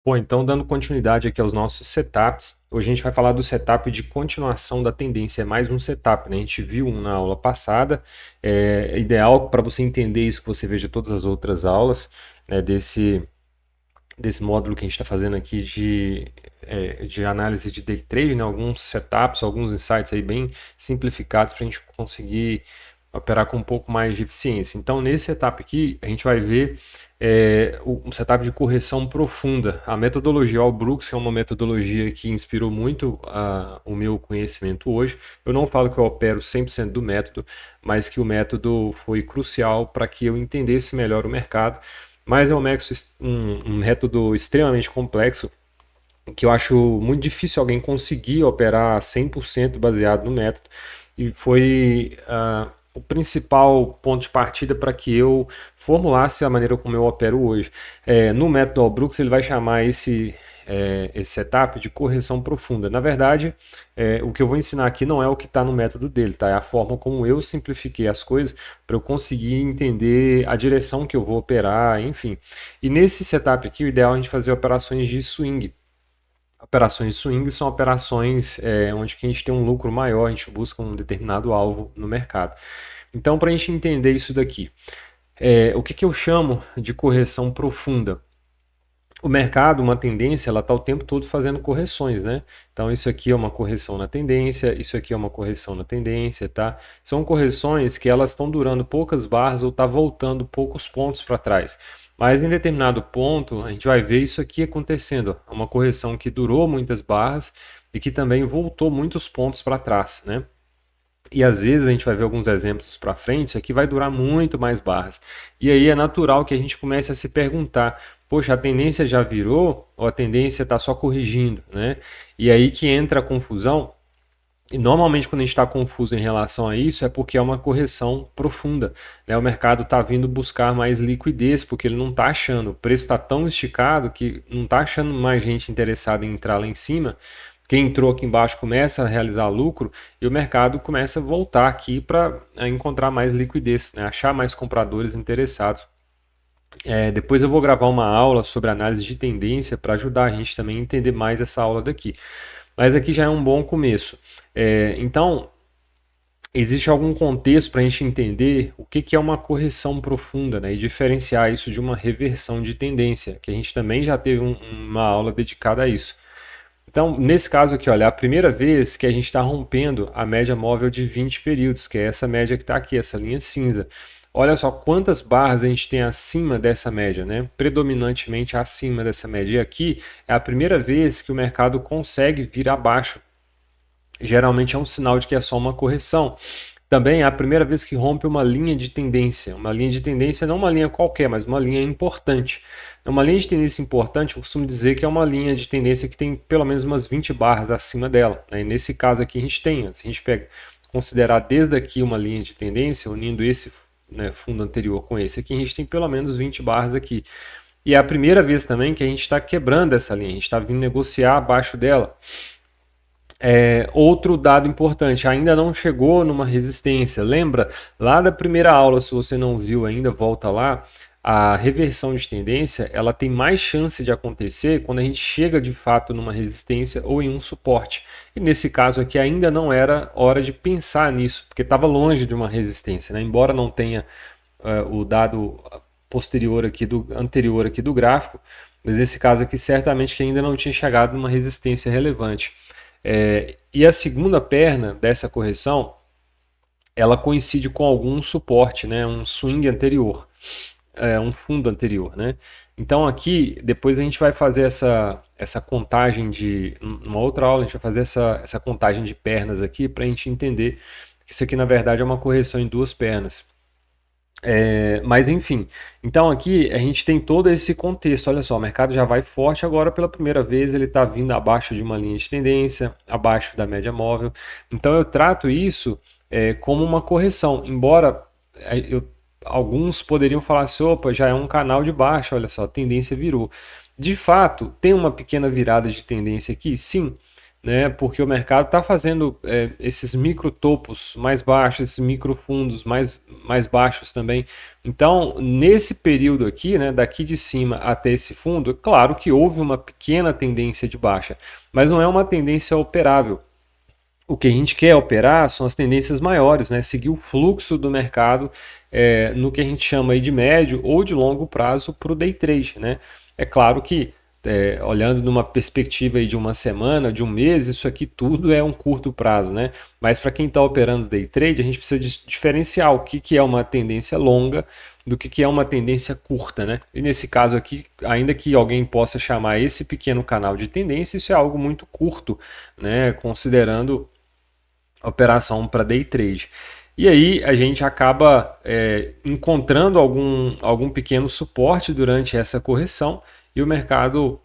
Bom, então dando continuidade aqui aos nossos setups, hoje a gente vai falar do setup de continuação da tendência, é mais um setup, né? A gente viu um na aula passada, é ideal para você entender isso que você veja todas as outras aulas, né, desse módulo que a gente está fazendo aqui de análise de day trade, né? Alguns setups, alguns insights aí bem simplificados para a gente conseguir operar com um pouco mais de eficiência. Então, nesse setup aqui, a gente vai ver um setup de correção profunda. A metodologia Allbrooks é uma metodologia que inspirou muito o meu conhecimento hoje. Eu não falo que eu opero 100% do método, mas que o método foi crucial para que eu entendesse melhor o mercado. Mas é um método extremamente complexo, que eu acho muito difícil alguém conseguir operar 100% baseado no método, e foi o principal ponto de partida para que eu formulasse a maneira como eu opero hoje. No método Allbrooks, ele vai chamar esse setup de correção profunda. Na verdade, o que eu vou ensinar aqui não é o que está no método dele, tá? É a forma como eu simplifiquei as coisas para eu conseguir entender a direção que eu vou operar, enfim. E nesse setup aqui, o ideal é a gente fazer operações de swing. Operações swing são operações onde que a gente tem um lucro maior, a gente busca um determinado alvo no mercado. Então, para a gente entender isso daqui, o que eu chamo de correção profunda? O mercado, uma tendência, ela está o tempo todo fazendo correções, né? Então, isso aqui é uma correção na tendência, isso aqui é uma correção na tendência, tá? São correções que elas estão durando poucas barras ou está voltando poucos pontos para trás. Mas em determinado ponto, a gente vai ver isso aqui acontecendo. Uma correção que durou muitas barras e que também voltou muitos pontos para trás, né? E às vezes a gente vai ver alguns exemplos para frente, isso aqui vai durar muito mais barras. E aí é natural que a gente comece a se perguntar, poxa, a tendência já virou ou a tendência está só corrigindo, né? E aí que entra a confusão. E normalmente quando a gente está confuso em relação a isso é porque é uma correção profunda, né? O mercado está vindo buscar mais liquidez porque ele não está achando, o preço está tão esticado que não está achando mais gente interessada em entrar lá em cima. Quem entrou aqui embaixo começa a realizar lucro e o mercado começa a voltar aqui para encontrar mais liquidez, né? Achar mais compradores interessados. Depois eu vou gravar uma aula sobre análise de tendência para ajudar a gente também a entender mais essa aula daqui. Mas aqui já é um bom começo. Então, existe algum contexto para a gente entender o que é uma correção profunda, né? E diferenciar isso de uma reversão de tendência, que a gente também já teve uma aula dedicada a isso. Então, nesse caso aqui, olha, é a primeira vez que a gente está rompendo a média móvel de 20 períodos, que é essa média que está aqui, essa linha cinza. Olha só quantas barras a gente tem acima dessa média, né? Predominantemente acima dessa média. E aqui é a primeira vez que o mercado consegue vir abaixo. Geralmente é um sinal de que é só uma correção. Também é a primeira vez que rompe uma linha de tendência. Uma linha de tendência não uma linha qualquer, mas uma linha importante. Uma linha de tendência importante, eu costumo dizer que é uma linha de tendência que tem pelo menos umas 20 barras acima dela, né? E nesse caso aqui a gente tem, se a gente considerar desde aqui uma linha de tendência, unindo esse, né, fundo anterior com esse aqui, a gente tem pelo menos 20 barras aqui. E é a primeira vez também que a gente está quebrando essa linha, a gente está vindo negociar abaixo dela. Outro dado importante, ainda não chegou numa resistência. Lembra lá da primeira aula, se você não viu ainda, volta lá. A reversão de tendência, ela tem mais chance de acontecer quando a gente chega de fato numa resistência ou em um suporte. E nesse caso aqui ainda não era hora de pensar nisso, porque estava longe de uma resistência, né? Embora não tenha o dado posterior aqui anterior aqui do gráfico, mas nesse caso aqui certamente que ainda não tinha chegado numa resistência relevante. E a segunda perna dessa correção, ela coincide com algum suporte, né, um swing anterior, um fundo anterior, né? Então aqui, depois a gente vai fazer essa contagem numa outra aula, a gente vai fazer essa contagem de pernas aqui para a gente entender que isso aqui na verdade é uma correção em duas pernas. Mas enfim, então aqui a gente tem todo esse contexto. Olha só, o mercado já vai forte agora pela primeira vez, ele está vindo abaixo de uma linha de tendência, abaixo da média móvel. Então eu trato isso como uma correção, embora alguns poderiam falar assim, opa, já é um canal de baixa, olha só, a tendência virou. De fato, tem uma pequena virada de tendência aqui? Sim, né? Porque o mercado está fazendo esses micro topos mais baixos, esses micro fundos mais baixos também. Então, nesse período aqui, né, daqui de cima até esse fundo, claro que houve uma pequena tendência de baixa, mas não é uma tendência operável. O que a gente quer operar são as tendências maiores, né? Seguir o fluxo do mercado no que a gente chama aí de médio ou de longo prazo para o day trade, né? É claro que olhando numa perspectiva aí de uma semana, de um mês, isso aqui tudo é um curto prazo, né? Mas para quem está operando day trade, a gente precisa diferenciar o que é uma tendência longa do que é uma tendência curta, né? E nesse caso aqui, ainda que alguém possa chamar esse pequeno canal de tendência, isso é algo muito curto, né? Considerando operação para day trade. E aí a gente acaba encontrando algum pequeno suporte durante essa correção e o mercado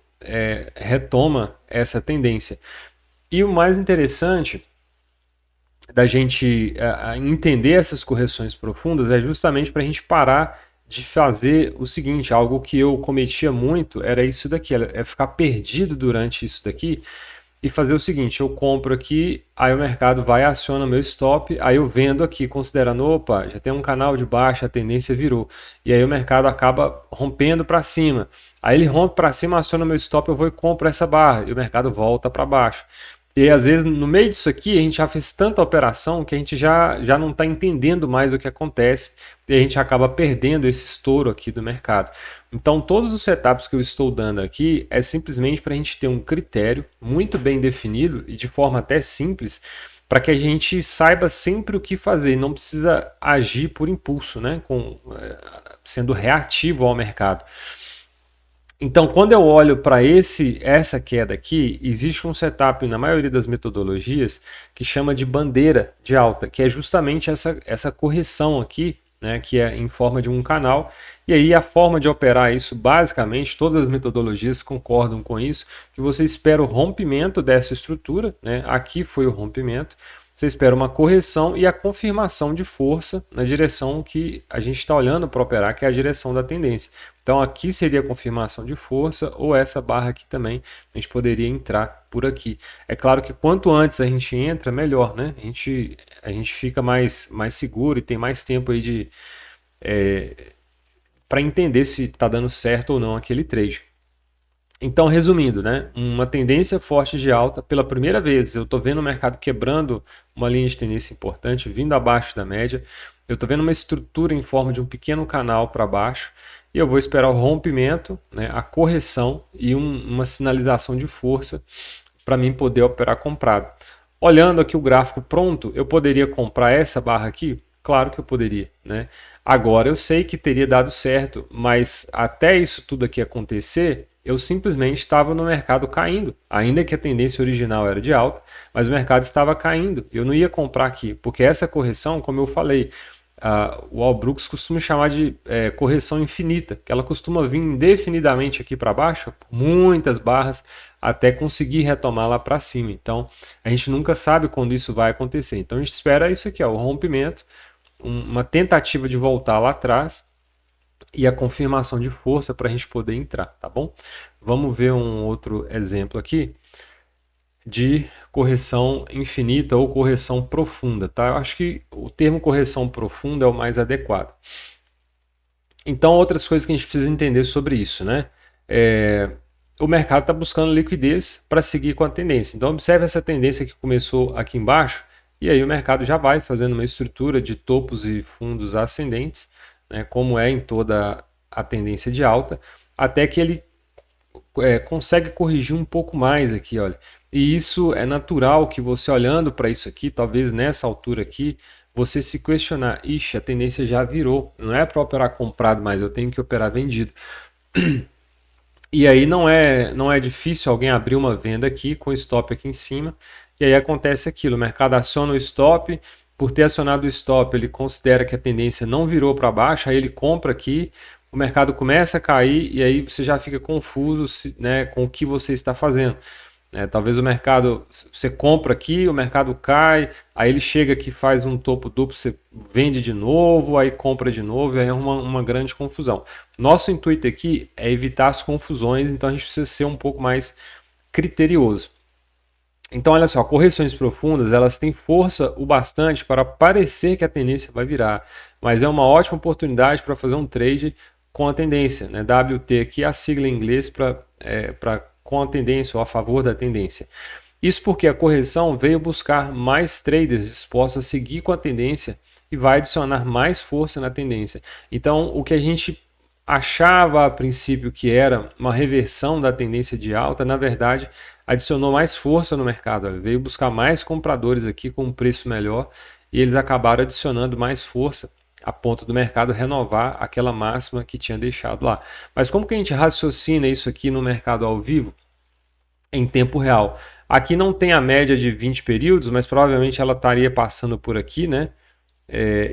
retoma essa tendência. E o mais interessante da gente entender essas correções profundas é justamente para a gente parar de fazer o seguinte, algo que eu cometia muito era isso daqui, é ficar perdido durante isso daqui e fazer o seguinte, eu compro aqui, aí o mercado vai aciona meu stop, aí eu vendo aqui, considerando, opa, já tem um canal de baixa, a tendência virou, e aí o mercado acaba rompendo para cima, aí ele rompe para cima, aciona meu stop, eu vou e compro essa barra, e o mercado volta para baixo. E às vezes no meio disso aqui a gente já fez tanta operação que a gente já não está entendendo mais o que acontece e a gente acaba perdendo esse estouro aqui do mercado. Então, todos os setups que eu estou dando aqui é simplesmente para a gente ter um critério muito bem definido e de forma até simples, para que a gente saiba sempre o que fazer, não precisa agir por impulso, né? Sendo reativo ao mercado. Então, quando eu olho para essa queda aqui, existe um setup na maioria das metodologias que chama de bandeira de alta, que é justamente essa correção aqui, né, que é em forma de um canal. E aí a forma de operar isso, basicamente, todas as metodologias concordam com isso, que você espera o rompimento dessa estrutura, né? Aqui foi o rompimento. Você espera uma correção e a confirmação de força na direção que a gente está olhando para operar, que é a direção da tendência. Então aqui seria a confirmação de força ou essa barra aqui também, a gente poderia entrar por aqui. É claro que quanto antes a gente entra, melhor, né? A gente fica mais seguro e tem mais tempo aí para entender se está dando certo ou não aquele trade. Então, resumindo, né, uma tendência forte de alta pela primeira vez. Eu estou vendo o mercado quebrando uma linha de tendência importante, vindo abaixo da média. Eu estou vendo uma estrutura em forma de um pequeno canal para baixo e eu vou esperar o rompimento, né, a correção e uma sinalização de força para mim poder operar comprado. Olhando aqui o gráfico pronto, eu poderia comprar essa barra aqui? Claro que eu poderia, né? Agora eu sei que teria dado certo, mas até isso tudo aqui acontecer, eu simplesmente estava no mercado caindo, ainda que a tendência original era de alta, mas o mercado estava caindo. Eu não ia comprar aqui, porque essa correção, como eu falei, o Al Brooks costuma chamar de correção infinita, que ela costuma vir indefinidamente aqui para baixo, por muitas barras, até conseguir retomar lá para cima. Então, a gente nunca sabe quando isso vai acontecer. Então, a gente espera isso aqui, ó, o rompimento, uma tentativa de voltar lá atrás e a confirmação de força para a gente poder entrar, tá bom? Vamos ver um outro exemplo aqui de correção infinita ou correção profunda, tá? Eu acho que o termo correção profunda é o mais adequado. Então, outras coisas que a gente precisa entender sobre isso, né? O mercado está buscando liquidez para seguir com a tendência. Então, observe essa tendência que começou aqui embaixo, e aí o mercado já vai fazendo uma estrutura de topos e fundos ascendentes, né, como é em toda a tendência de alta, até que ele consegue corrigir um pouco mais aqui, olha. E isso é natural que você olhando para isso aqui, talvez nessa altura aqui, você se questionar, ixi, a tendência já virou, não é para operar comprado mais, eu tenho que operar vendido. E aí não é difícil alguém abrir uma venda aqui com stop aqui em cima, e aí acontece aquilo, o mercado aciona o stop, por ter acionado o stop, ele considera que a tendência não virou para baixo, aí ele compra aqui, o mercado começa a cair e aí você já fica confuso, né, com o que você está fazendo. Talvez o mercado, você compra aqui, o mercado cai, aí ele chega aqui, faz um topo duplo, você vende de novo, aí compra de novo, e aí é uma grande confusão. Nosso intuito aqui é evitar as confusões, então a gente precisa ser um pouco mais criterioso. Então, olha só, correções profundas, elas têm força o bastante para parecer que a tendência vai virar, mas é uma ótima oportunidade para fazer um trade com a tendência, né? WT aqui é a sigla em inglês para com a tendência ou a favor da tendência. Isso porque a correção veio buscar mais traders dispostos a seguir com a tendência e vai adicionar mais força na tendência. Então, o que a gente achava a princípio que era uma reversão da tendência de alta, na verdade, adicionou mais força no mercado. Veio buscar mais compradores aqui com um preço melhor e eles acabaram adicionando mais força a ponto do mercado renovar aquela máxima que tinha deixado lá. Mas como que a gente raciocina isso aqui no mercado ao vivo? Em tempo real. Aqui não tem a média de 20 períodos, mas provavelmente ela estaria passando por aqui, né?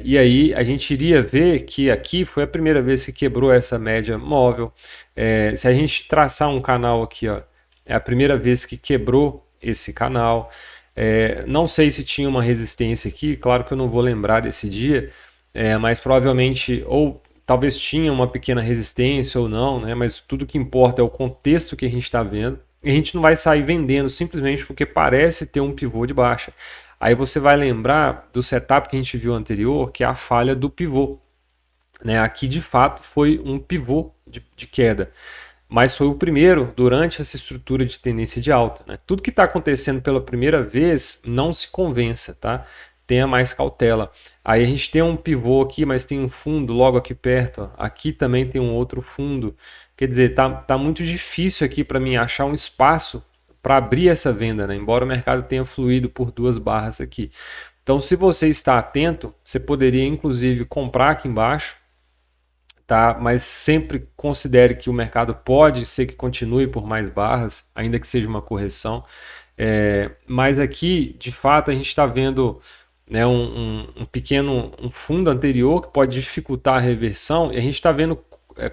E aí a gente iria ver que aqui foi a primeira vez que quebrou essa média móvel. Se a gente traçar um canal aqui, ó, é a primeira vez que quebrou esse canal. Não sei se tinha uma resistência aqui, claro que eu não vou lembrar desse dia, mas provavelmente, ou talvez tinha uma pequena resistência ou não, né? Mas tudo que importa é o contexto que a gente está vendo. E a gente não vai sair vendendo simplesmente porque parece ter um pivô de baixa. Aí você vai lembrar do setup que a gente viu anterior, que é a falha do pivô. Né? Aqui de fato foi um pivô de queda, mas foi o primeiro durante essa estrutura de tendência de alta. Né? Tudo que está acontecendo pela primeira vez, não se convença, tá? Tenha mais cautela. Aí a gente tem um pivô aqui, mas tem um fundo logo aqui perto. Ó. Aqui também tem um outro fundo. Quer dizer, tá muito difícil aqui para mim achar um espaço para abrir essa venda, né? Embora o mercado tenha fluído por duas barras aqui. Então, se você está atento, você poderia inclusive comprar aqui embaixo, tá? Mas sempre considere que o mercado pode ser que continue por mais barras, ainda que seja uma correção. Mas aqui, de fato, a gente está vendo, né, um pequeno fundo anterior que pode dificultar a reversão, e a gente está vendo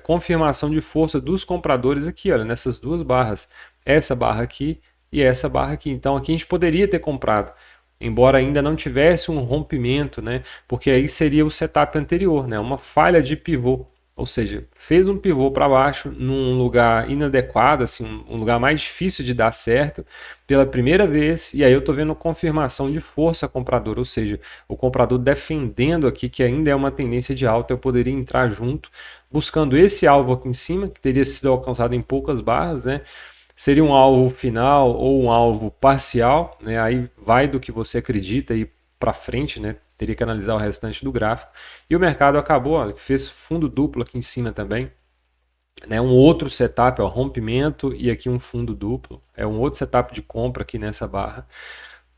confirmação de força dos compradores aqui, olha, nessas duas barras, essa barra aqui e essa barra aqui. Então aqui a gente poderia ter comprado, embora ainda não tivesse um rompimento, né? Porque aí seria o setup anterior, né? Uma falha de pivô. Ou seja, fez um pivô para baixo num lugar inadequado, assim, um lugar mais difícil de dar certo pela primeira vez, e aí eu estou vendo confirmação de força compradora, ou seja, o comprador defendendo aqui que ainda é uma tendência de alta, eu poderia entrar junto, buscando esse alvo aqui em cima, que teria sido alcançado em poucas barras, né? Seria um alvo final ou um alvo parcial, né? Aí vai do que você acredita e para frente, né? Teria que analisar o restante do gráfico. E o mercado acabou, ó, fez fundo duplo aqui em cima também. Né, um outro setup, ó, rompimento e aqui um fundo duplo. É um outro setup de compra aqui nessa barra,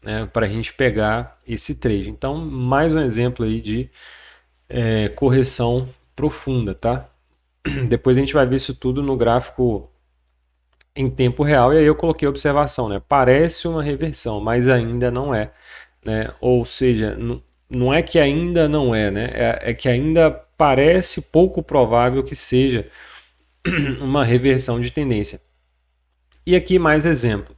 né, para a gente pegar esse trade. Então, mais um exemplo aí de correção profunda, tá? Depois a gente vai ver isso tudo no gráfico em tempo real e aí eu coloquei observação, né? Parece uma reversão, mas ainda não é, né? Ou seja, não é que ainda não é, né? É que ainda parece pouco provável que seja uma reversão de tendência. E aqui mais exemplo.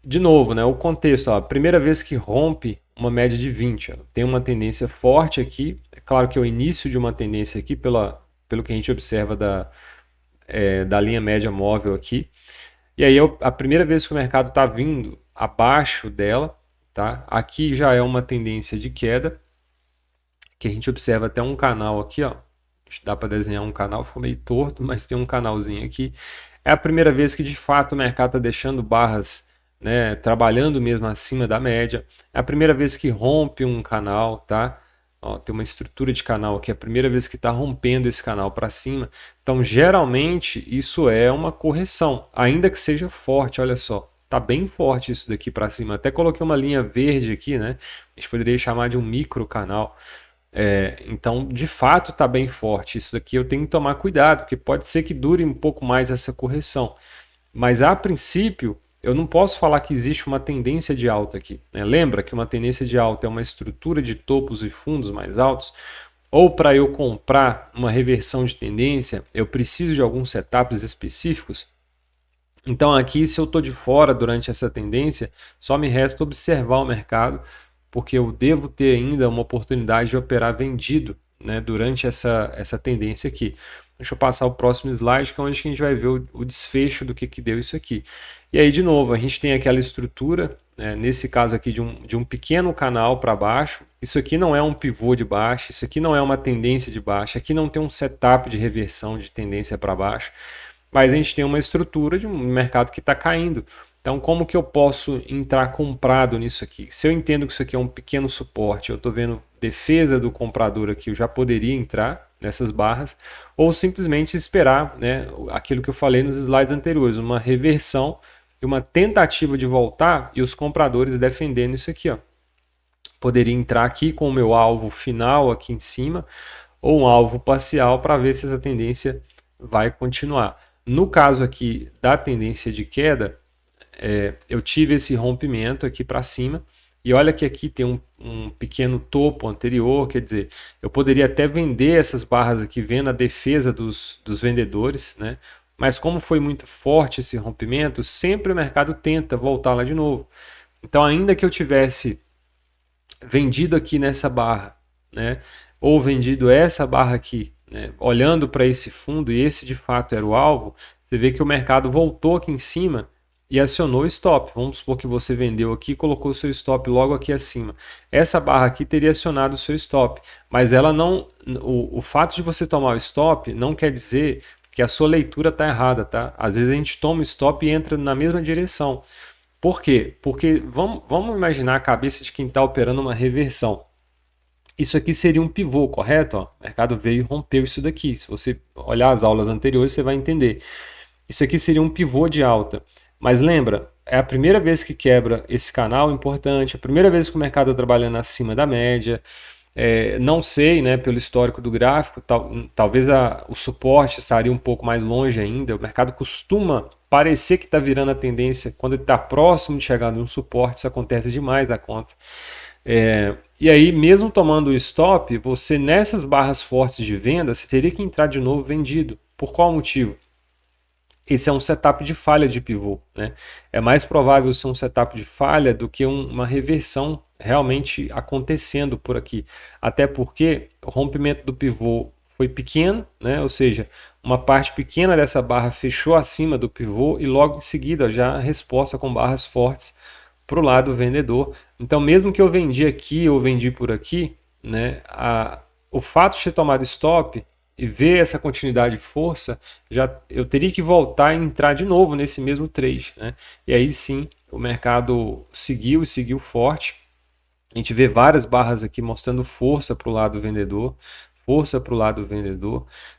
De novo, né, o contexto, ó, a primeira vez que rompe uma média de 20, ó, tem uma tendência forte aqui. É claro que é o início de uma tendência aqui, pelo que a gente observa da linha média móvel aqui. E aí a primeira vez que o mercado está vindo abaixo dela, tá? Aqui já é uma tendência de queda, que a gente observa até um canal aqui, ó. Dá para desenhar um canal, ficou meio torto, mas tem um canalzinho aqui. É a primeira vez que de fato o mercado está deixando barras, né, trabalhando mesmo acima da média. É a primeira vez que rompe um canal, tá? Ó, tem uma estrutura de canal aqui, é a primeira vez que está rompendo esse canal para cima. Então, geralmente, isso é uma correção, ainda que seja forte, olha só. Tá bem forte isso daqui para cima. Até coloquei uma linha verde aqui, né? A gente poderia chamar de um micro canal. Então, de fato, está bem forte. Isso daqui eu tenho que tomar cuidado, porque pode ser que dure um pouco mais essa correção. Mas, a princípio, eu não posso falar que existe uma tendência de alta aqui. Né? Lembra que uma tendência de alta é uma estrutura de topos e fundos mais altos? Ou para eu comprar uma reversão de tendência, eu preciso de alguns setups específicos? Então, aqui, se eu estou de fora durante essa tendência, só me resta observar o mercado, porque eu devo ter ainda uma oportunidade de operar vendido, né, durante essa tendência aqui. Deixa eu passar o próximo slide, que é onde a gente vai ver o desfecho do que deu isso aqui. E aí, de novo, a gente tem aquela estrutura, né, nesse caso aqui, de um pequeno canal para baixo. Isso aqui não é um pivô de baixa, isso aqui não é uma tendência de baixa, aqui não tem um setup de reversão de tendência para baixo, mas a gente tem uma estrutura de um mercado que está caindo. Então, como que eu posso entrar comprado nisso aqui? Se eu entendo que isso aqui é um pequeno suporte, eu estou vendo defesa do comprador aqui, eu já poderia entrar nessas barras, ou simplesmente esperar, né, aquilo que eu falei nos slides anteriores, uma reversão e uma tentativa de voltar e os compradores defendendo isso aqui, ó. Poderia entrar aqui com o meu alvo final aqui em cima, ou um alvo parcial para ver se essa tendência vai continuar. No caso aqui da tendência de queda, eu tive esse rompimento aqui para cima, e olha que aqui tem um pequeno topo anterior, quer dizer, eu poderia até vender essas barras aqui, vendo a defesa dos vendedores, né? Mas como foi muito forte esse rompimento, sempre o mercado tenta voltar lá de novo. Então, ainda que eu tivesse vendido aqui nessa barra, né? Ou vendido essa barra aqui, né? Olhando para esse fundo, e esse de fato era o alvo, você vê que o mercado voltou aqui em cima e acionou o stop. Vamos supor que você vendeu aqui e colocou o seu stop logo aqui acima. Essa barra aqui teria acionado o seu stop, mas ela não. O fato de você tomar o stop não quer dizer que a sua leitura está errada, tá? Às vezes a gente toma o stop e entra na mesma direção. Por quê? Porque vamos imaginar a cabeça de quem está operando uma reversão. Isso aqui seria um pivô, correto? Ó, o mercado veio e rompeu isso daqui. Se você olhar as aulas anteriores, você vai entender. Isso aqui seria um pivô de alta. Mas lembra, é a primeira vez que quebra esse canal importante, a primeira vez que o mercado está trabalhando acima da média. Não sei, né, pelo histórico do gráfico, talvez o suporte estaria um pouco mais longe ainda. O mercado costuma parecer que está virando a tendência quando ele está próximo de chegar num suporte, isso acontece demais na conta. E aí, mesmo tomando o stop, você nessas barras fortes de venda, você teria que entrar de novo vendido. Por qual motivo? Esse é um setup de falha de pivô, né? É mais provável ser um setup de falha do que uma reversão realmente acontecendo por aqui. Até porque o rompimento do pivô foi pequeno, né? Ou seja, uma parte pequena dessa barra fechou acima do pivô e logo em seguida já a resposta com barras fortes para o lado vendedor. Então, mesmo que eu vendi aqui ou vendi por aqui, né? O fato de ter tomado stop e ver essa continuidade de força, eu teria que voltar e entrar de novo nesse mesmo trade, né? E aí sim, o mercado seguiu e seguiu forte. A gente vê várias barras aqui mostrando força para o lado vendedor,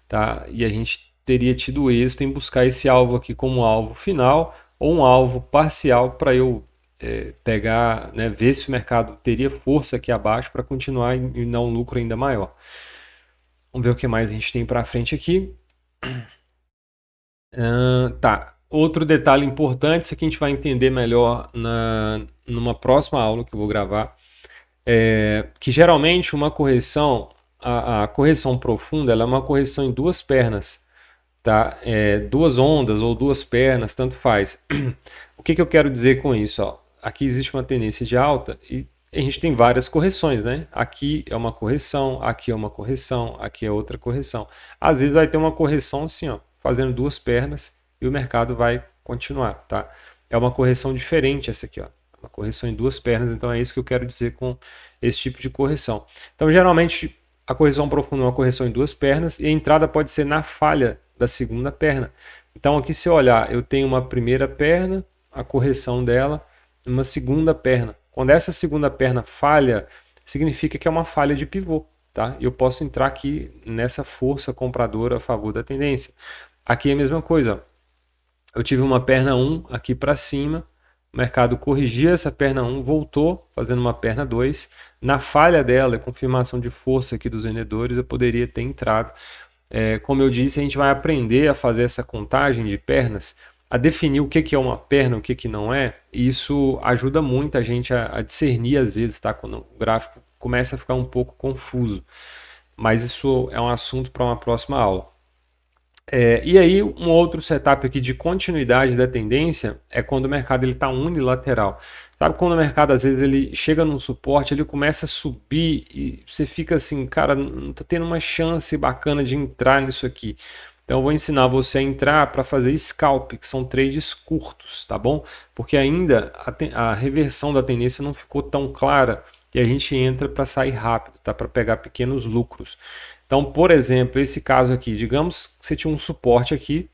tá? E a gente teria tido êxito em buscar esse alvo aqui como alvo final ou um alvo parcial para eu pegar, né, ver se o mercado teria força aqui abaixo para continuar e dar um lucro ainda maior. Vamos ver o que mais a gente tem para frente aqui. Tá. Outro detalhe importante, isso aqui a gente vai entender melhor numa próxima aula que eu vou gravar, que geralmente uma correção, a correção profunda, ela é uma correção em duas pernas, tá? Duas ondas ou duas pernas, tanto faz. O que eu quero dizer com isso? Ó? Aqui existe uma tendência de alta e a gente tem várias correções, né? Aqui é uma correção, aqui é uma correção, aqui é outra correção. Às vezes vai ter uma correção assim, ó, fazendo duas pernas e o mercado vai continuar, tá? É uma correção diferente essa aqui, ó. Uma correção em duas pernas, então é isso que eu quero dizer com esse tipo de correção. Então, geralmente, a correção profunda é uma correção em duas pernas e a entrada pode ser na falha da segunda perna. Então, aqui se eu olhar, eu tenho uma primeira perna, a correção dela, uma segunda perna. Quando essa segunda perna falha, significa que é uma falha de pivô, tá? Eu posso entrar aqui nessa força compradora a favor da tendência. Aqui é a mesma coisa. Eu tive uma perna 1 aqui para cima, o mercado corrigiu essa perna 1, voltou fazendo uma perna 2. Na falha dela, confirmação de força aqui dos vendedores, eu poderia ter entrado. Como eu disse, a gente vai aprender a fazer essa contagem de pernas, a definir o que é uma perna, o que não é, e isso ajuda muito a gente a discernir às vezes, tá? Quando o gráfico começa a ficar um pouco confuso. Mas isso é um assunto para uma próxima aula. E aí, um outro setup aqui de continuidade da tendência é quando o mercado está unilateral. Sabe quando o mercado, às vezes, ele chega num suporte, ele começa a subir e você fica assim, cara, não está tendo uma chance bacana de entrar nisso aqui. Então eu vou ensinar você a entrar para fazer scalp, que são trades curtos, tá bom? Porque ainda a reversão da tendência não ficou tão clara e a gente entra para sair rápido, tá? Para pegar pequenos lucros. Então, por exemplo, esse caso aqui, digamos que você tinha um suporte aqui,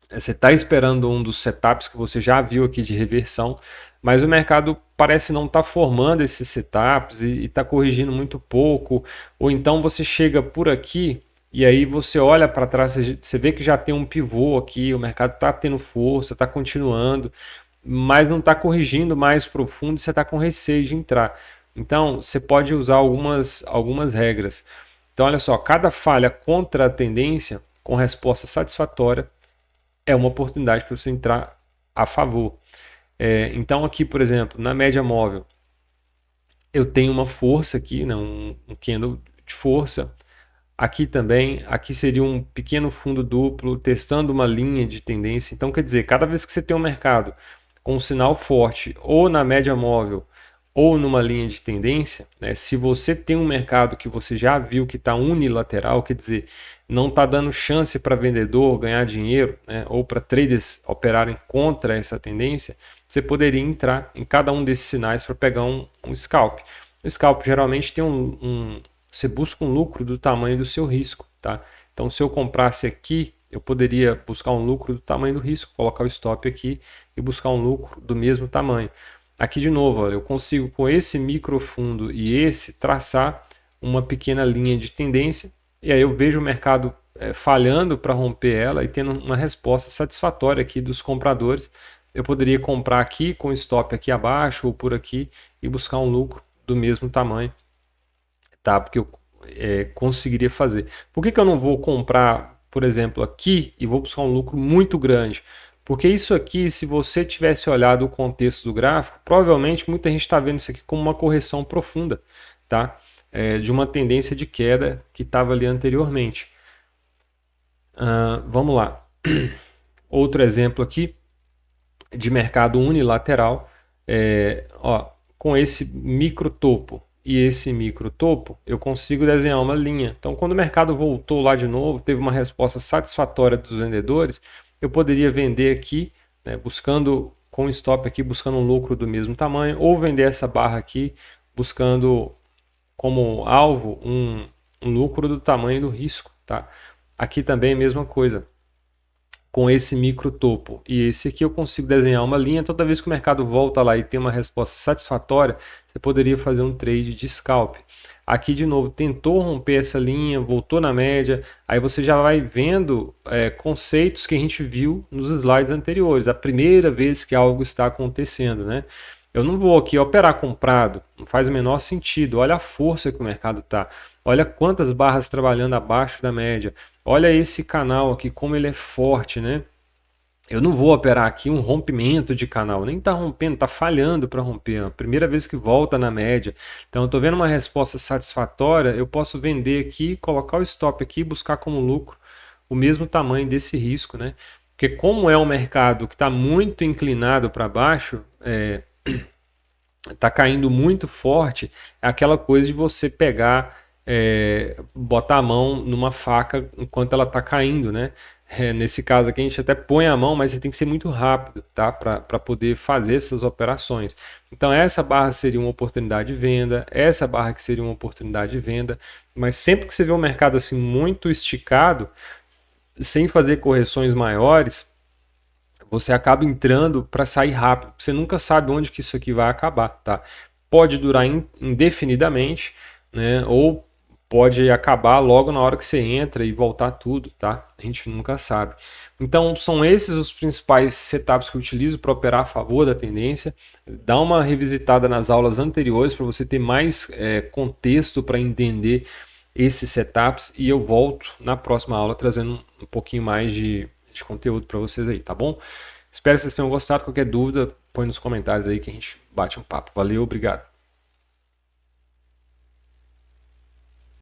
você está esperando um dos setups que você já viu aqui de reversão, mas o mercado parece não estar formando esses setups e está corrigindo muito pouco, ou então você chega por aqui e aí você olha para trás, você vê que já tem um pivô aqui, o mercado está tendo força, está continuando, mas não está corrigindo mais profundo e você está com receio de entrar. Então, você pode usar algumas regras. Então, olha só, cada falha contra a tendência com resposta satisfatória é uma oportunidade para você entrar a favor. Então, aqui, por exemplo, na média móvel, eu tenho uma força aqui, né, um candle de força. Aqui também, aqui seria um pequeno fundo duplo, testando uma linha de tendência. Então, quer dizer, cada vez que você tem um mercado com um sinal forte, ou na média móvel, ou numa linha de tendência, né, se você tem um mercado que você já viu que está unilateral, quer dizer, não está dando chance para vendedor ganhar dinheiro, né, ou para traders operarem contra essa tendência, você poderia entrar em cada um desses sinais para pegar um scalp. O scalp geralmente tem você busca um lucro do tamanho do seu risco, tá? Então, se eu comprasse aqui, eu poderia buscar um lucro do tamanho do risco, colocar o stop aqui e buscar um lucro do mesmo tamanho. Aqui de novo, olha, eu consigo com esse microfundo e esse traçar uma pequena linha de tendência e aí eu vejo o mercado falhando para romper ela e tendo uma resposta satisfatória aqui dos compradores. Eu poderia comprar aqui com stop aqui abaixo ou por aqui e buscar um lucro do mesmo tamanho, tá? Porque eu conseguiria fazer. Por que eu não vou comprar, por exemplo, aqui e vou buscar um lucro muito grande? Porque isso aqui, se você tivesse olhado o contexto do gráfico, provavelmente muita gente está vendo isso aqui como uma correção profunda, tá? De uma tendência de queda que estava ali anteriormente. Vamos lá. Outro exemplo aqui de mercado unilateral, com esse micro topo e esse micro topo, eu consigo desenhar uma linha. Então, quando o mercado voltou lá de novo, teve uma resposta satisfatória dos vendedores, eu poderia vender aqui, né, buscando com stop aqui, buscando um lucro do mesmo tamanho, ou vender essa barra aqui, buscando como alvo um lucro do tamanho do risco, tá? Aqui também é a mesma coisa. Com esse micro topo e esse aqui eu consigo desenhar uma linha. Toda vez que o mercado volta lá e tem uma resposta satisfatória, você poderia fazer um trade de scalp. Aqui de novo tentou romper essa linha, voltou na média, aí você já vai vendo conceitos que a gente viu nos slides anteriores, a primeira vez que algo está acontecendo, né? Eu não vou aqui operar comprado, não faz o menor sentido. Olha a força que o mercado está, olha quantas barras trabalhando abaixo da média, olha esse canal aqui, como ele é forte, né? Eu não vou operar aqui um rompimento de canal, nem está rompendo, está falhando para romper. É a primeira vez que volta na média. Então, eu estou vendo uma resposta satisfatória, eu posso vender aqui, colocar o stop aqui e buscar como lucro o mesmo tamanho desse risco, né? Porque como é um mercado que está muito inclinado para baixo, está caindo muito forte, é aquela coisa de você pegar, botar a mão numa faca enquanto ela está caindo, né? Nesse caso aqui a gente até põe a mão, mas você tem que ser muito rápido, tá? Para poder fazer essas operações. Então essa barra seria uma oportunidade de venda, essa barra que seria uma oportunidade de venda, mas sempre que você vê o mercado assim muito esticado, sem fazer correções maiores, você acaba entrando para sair rápido. Você nunca sabe onde que isso aqui vai acabar, tá? Pode durar indefinidamente, né? Ou pode acabar logo na hora que você entra e voltar tudo, tá? A gente nunca sabe. Então, são esses os principais setups que eu utilizo para operar a favor da tendência. Dá uma revisitada nas aulas anteriores para você ter mais contexto para entender esses setups e eu volto na próxima aula trazendo um pouquinho mais de conteúdo para vocês aí, tá bom? Espero que vocês tenham gostado. Qualquer dúvida, põe nos comentários aí que a gente bate um papo. Valeu, obrigado.